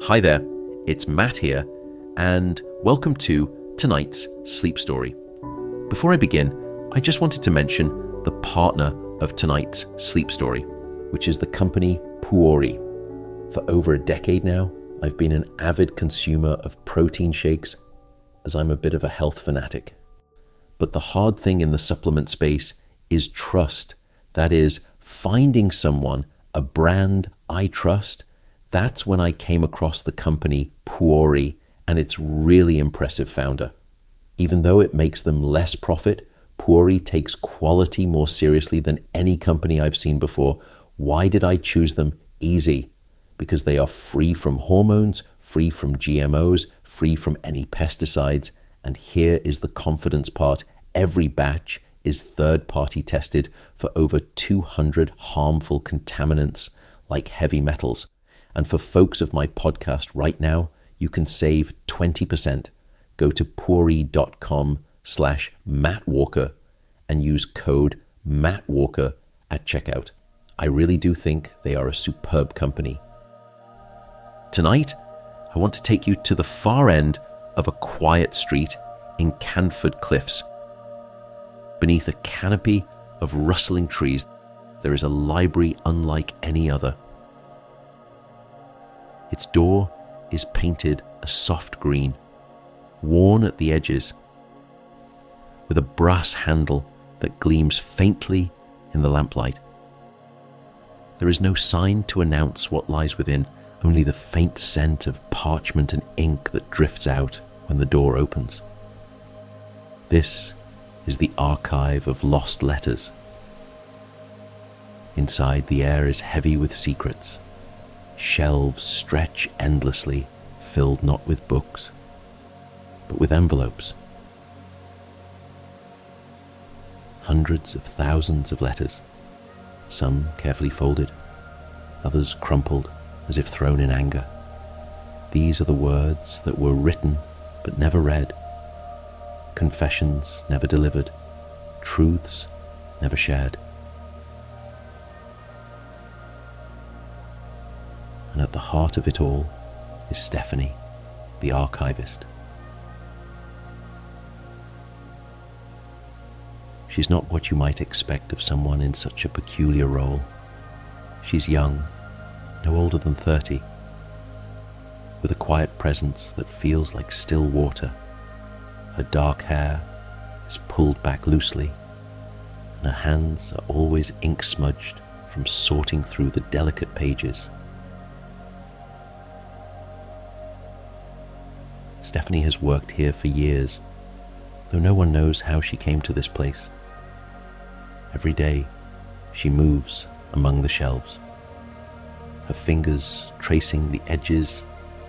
Hi there, it's Matt here, and welcome to tonight's sleep story. Before I begin, I just wanted to mention the partner of tonight's sleep story, which is the company Puori. For over a decade now, I've been an avid consumer of protein shakes, as I'm a bit of a health fanatic. But the hard thing in the supplement space is trust. That is, finding someone, a brand I trust. That's when I came across the company Puori and its really impressive founder. Even though it makes them less profit, Puori takes quality more seriously than any company I've seen before. Why did I choose them? Easy. Because they are free from hormones, free from GMOs, free from any pesticides. And here is the confidence part. Every batch is third-party tested for over 200 harmful contaminants like heavy metals. And for folks of my podcast right now, you can save 20%. Go to puori.com/MattWalker and use code MattWalker at checkout. I really do think they are a superb company. Tonight, I want to take you to the far end of a quiet street in Canford Cliffs. Beneath a canopy of rustling trees, there is a library unlike any other. Its door is painted a soft green, worn at the edges, with a brass handle that gleams faintly in the lamplight. There is no sign to announce what lies within, only the faint scent of parchment and ink that drifts out when the door opens. This is the archive of lost letters. Inside, the air is heavy with secrets. Shelves stretch endlessly, filled not with books, but with envelopes. Hundreds of thousands of letters, some carefully folded, others crumpled as if thrown in anger. These are the words that were written but never read, confessions never delivered, truths never shared. And at the heart of it all is Stephanie, the archivist. She's not what you might expect of someone in such a peculiar role. She's young, no older than 30, with a quiet presence that feels like still water. Her dark hair is pulled back loosely, and her hands are always ink-smudged from sorting through the delicate pages. Stephanie has worked here for years, though no one knows how she came to this place. Every day, she moves among the shelves, her fingers tracing the edges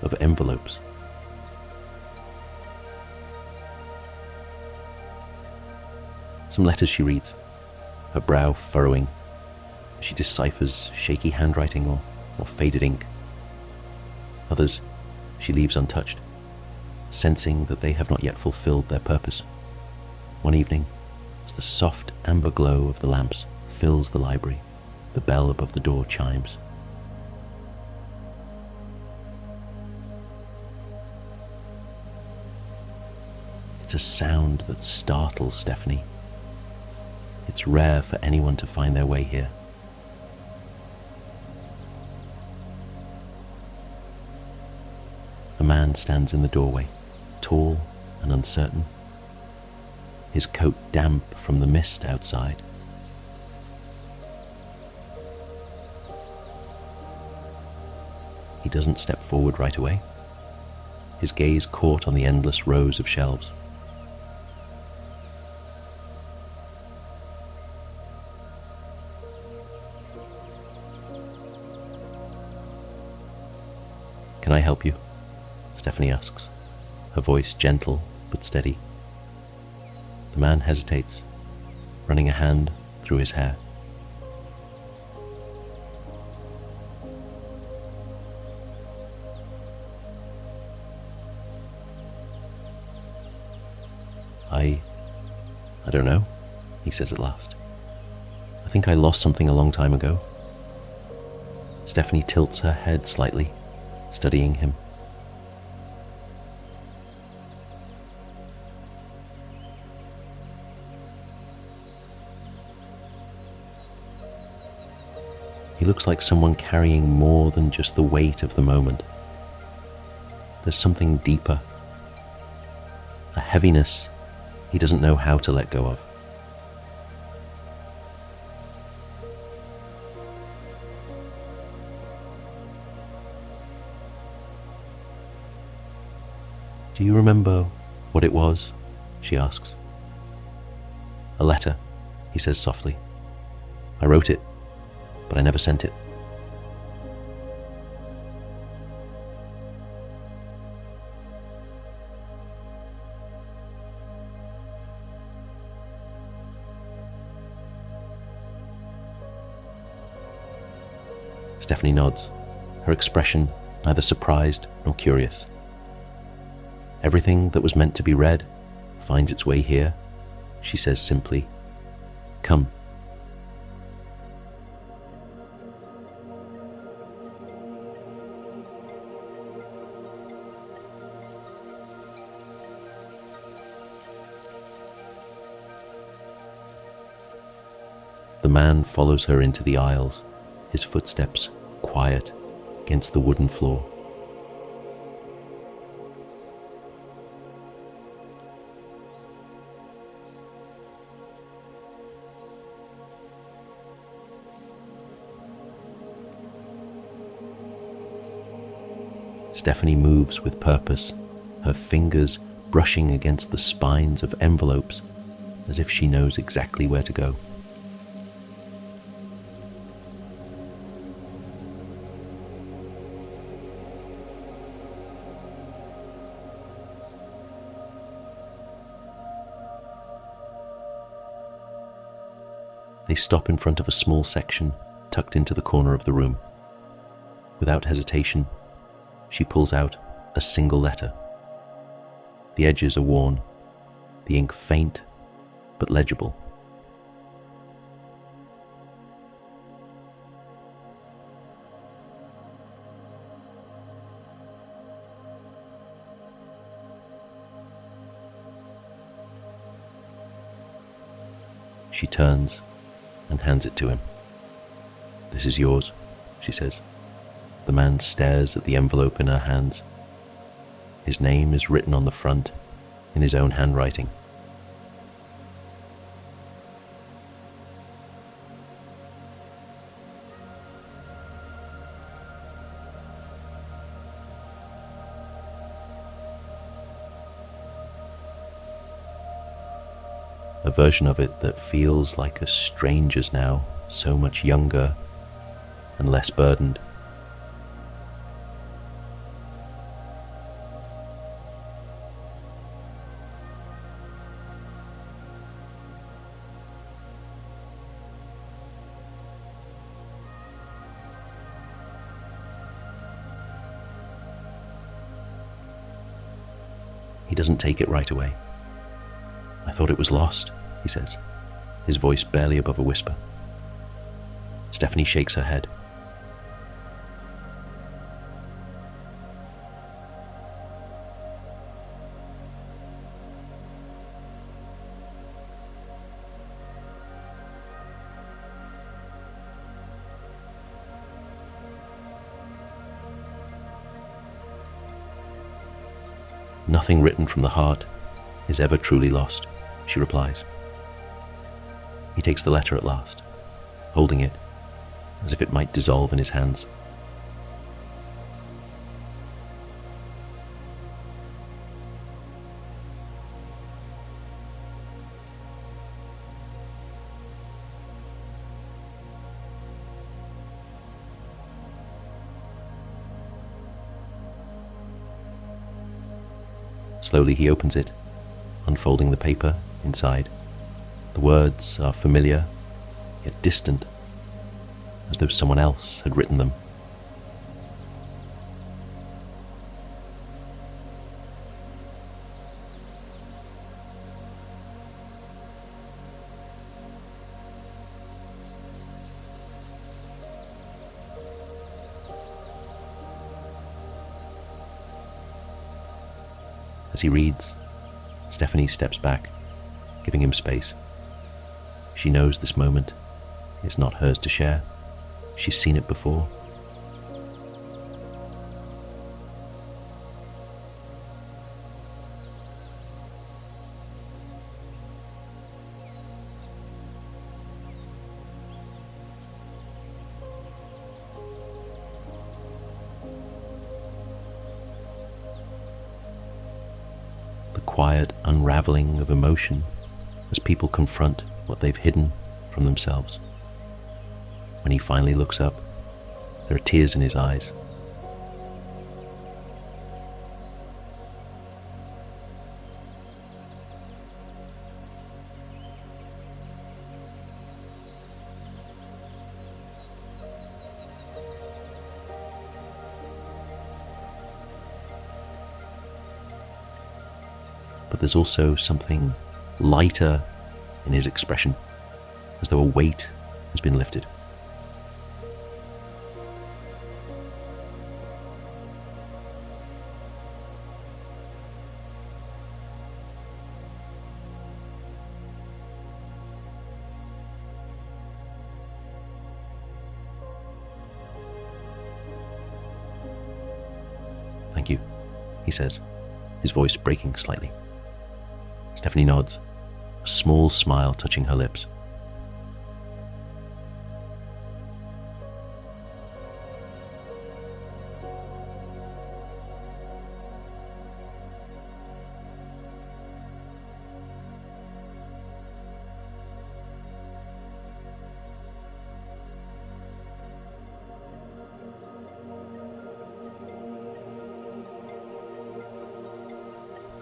of envelopes. Some letters she reads, her brow furrowing as she deciphers shaky handwriting or faded ink. Others she leaves untouched, sensing that they have not yet fulfilled their purpose. One evening, as the soft amber glow of the lamps fills the library, the bell above the door chimes. It's a sound that startles Stephanie. It's rare for anyone to find their way here. A man stands in the doorway, tall and uncertain, his coat damp from the mist outside. He doesn't step forward right away, his gaze caught on the endless rows of shelves. "Can I help you?" Stephanie asks, her voice gentle but steady. The man hesitates, running a hand through his hair. I don't know, he says at last. I think I lost something a long time ago. Stephanie tilts her head slightly, studying him. He looks like someone carrying more than just the weight of the moment. There's something deeper, a heaviness he doesn't know how to let go of. "Do you remember what it was?" she asks. "A letter," he says softly. "I wrote it, but I never sent it." Stephanie nods, her expression neither surprised nor curious. "Everything that was meant to be read finds its way here," she says simply. "Come." The man follows her into the aisles, his footsteps quiet against the wooden floor. Stephanie moves with purpose, her fingers brushing against the spines of envelopes as if she knows exactly where to go. They stop in front of a small section tucked into the corner of the room. Without hesitation, she pulls out a single letter. The edges are worn, the ink faint but legible. She turns and hands it to him. "This is yours," she says. The man stares at the envelope in her hands. His name is written on the front in his own handwriting. A version of it that feels like a stranger's now, so much younger and less burdened. He doesn't take it right away. "I thought it was lost," he says, his voice barely above a whisper. Stephanie shakes her head. "Nothing written from the heart is ever truly lost," she replies. He takes the letter at last, holding it as if it might dissolve in his hands. Slowly he opens it, unfolding the paper inside. The words are familiar, yet distant, as though someone else had written them. As he reads, Stephanie steps back, giving him space. She knows this moment is not hers to share. She's seen it before. The quiet unraveling of emotion as people confront what they've hidden from themselves. When he finally looks up, there are tears in his eyes. But there's also something lighter in his expression, as though a weight has been lifted. Thank you, he says, his voice breaking slightly. Stephanie nods, a small smile touching her lips.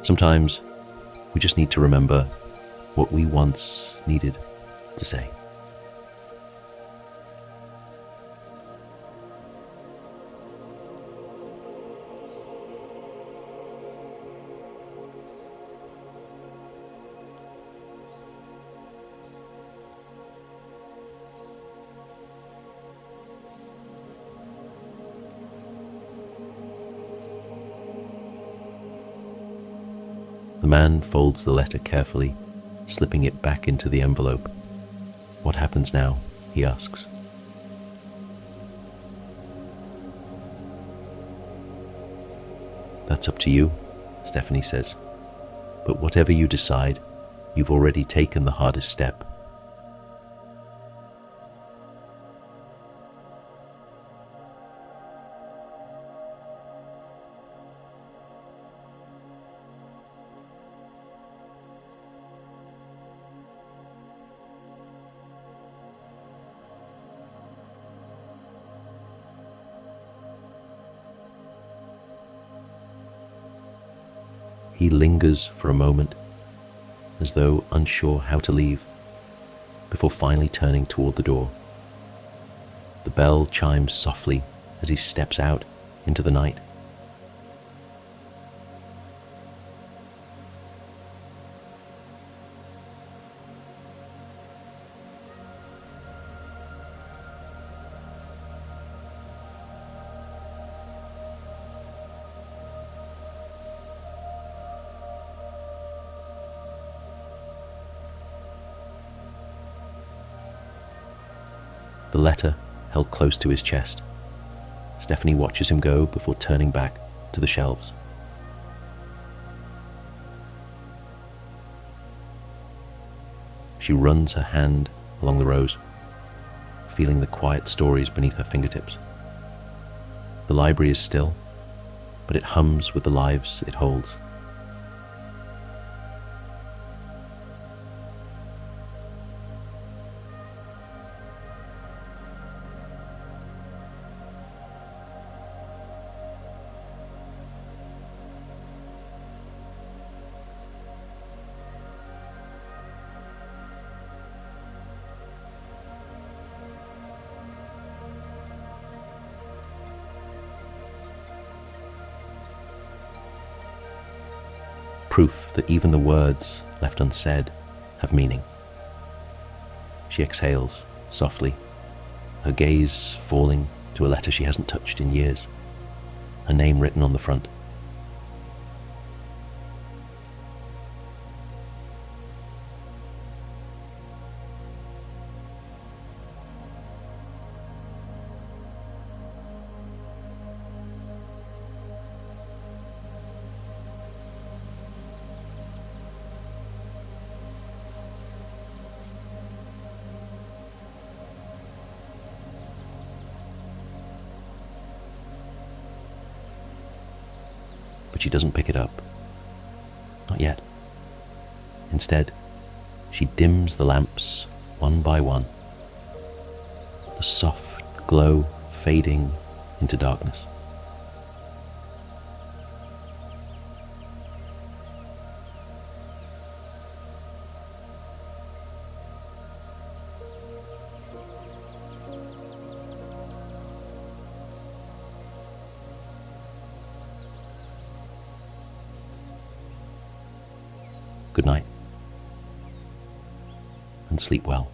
Sometimes we just need to remember what we once needed to say. The man folds the letter carefully, slipping it back into the envelope. What happens now? He asks. That's up to you, Stephanie says. But whatever you decide, you've already taken the hardest step. He lingers for a moment, as though unsure how to leave, before finally turning toward the door. The bell chimes softly as he steps out into the night. The letter held close to his chest. Stephanie watches him go before turning back to the shelves. She runs her hand along the rows, feeling the quiet stories beneath her fingertips. The library is still, but it hums with the lives it holds. Proof that even the words left unsaid have meaning. She exhales softly, her gaze falling to a letter she hasn't touched in years, her name written on the front. but she doesn't pick it up. Not yet. Instead, she dims the lamps one by one, the soft glow fading into darkness. Good night, and sleep well.